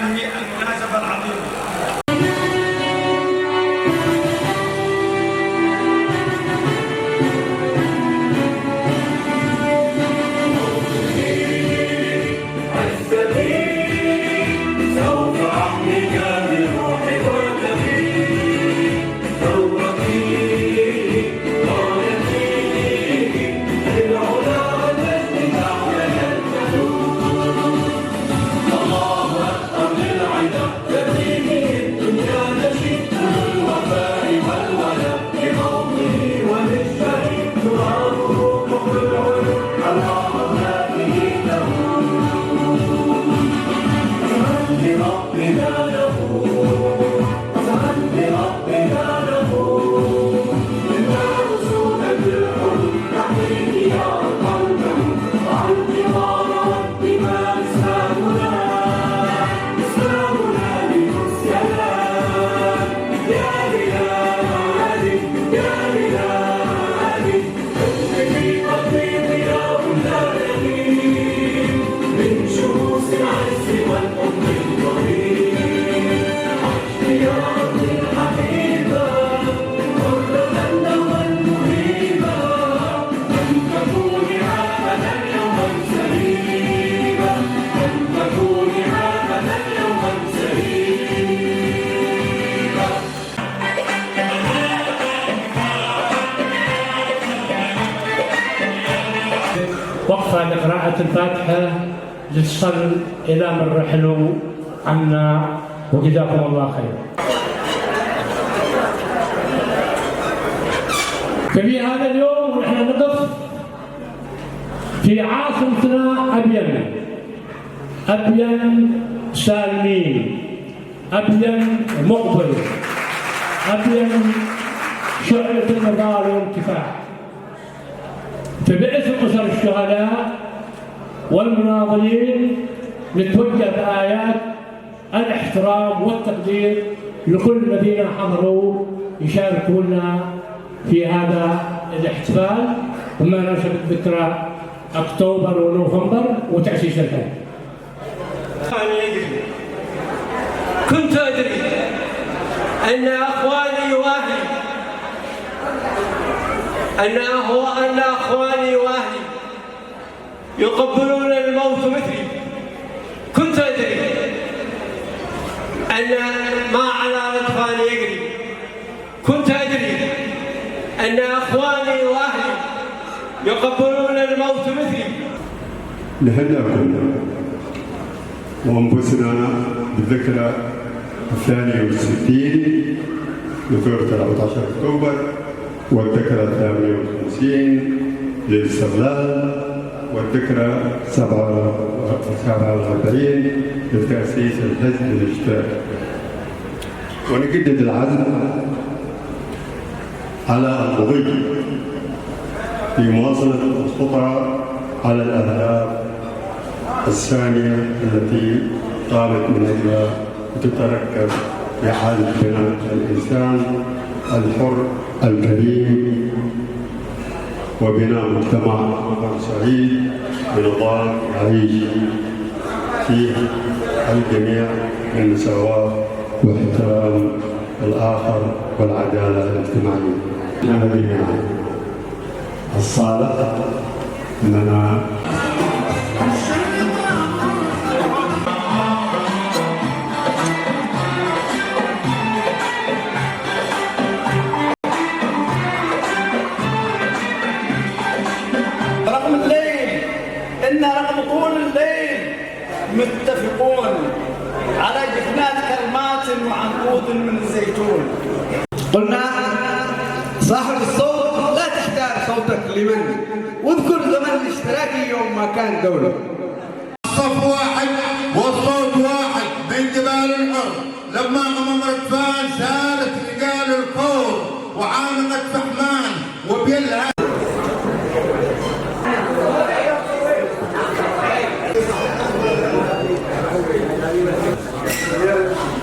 هذه المناسبة العظيمة. وقفة لقراءة الفاتحة لتصل إلى من رحلوا عنا وجزاكم الله خير. ففي هذا اليوم نحن نقف في عاصمتنا أبين سالمين، أبين مقبل، أبين شعلة النضال والكفاح. فباسم أسر الشهداء والمناضلين نتوجه بآيات الاحترام والتقدير لكل الذين حضروا يشاركونا في هذا الاحتفال بمناسبة ذكرى أكتوبر ونوفمبر وتأسيس الحزب. كنت أدري أن أخواني وأهلي يقبلون الموت مثلي. كنت أدري أن ما على رجفان يجري. كنت أدري أن أخواني وأهلي يقبلون الموت مثلي. نهنئكم وأنفسنا بالذكرى 62 لثورة 14 أكتوبر والذكرى 58 للاستقلال والذكرى 47 لتأسيس الحزب الاشتراكي. ونجدد العزم على الضغط في مواصلة الخطى على الأهداف الثانية التي قامت من أجلها وتتركز في حالة بناء الإنسان الحر الكريم وبناء مجتمع سعيد بنظام يعيش فيه الجميع من مساواة واحترام الآخر والعدالة الاجتماعية. لدينا الصالح أننا رغم طول الليل متفقون على جفنات كرمات وعنقود من الزيتون. قلنا صاحب الصوت لا تحتاج صوتك لمن، واذكر زمن الاشتراكي يوم ما كان دولة. الصف واحد والصوت واحد من جبال الحر لما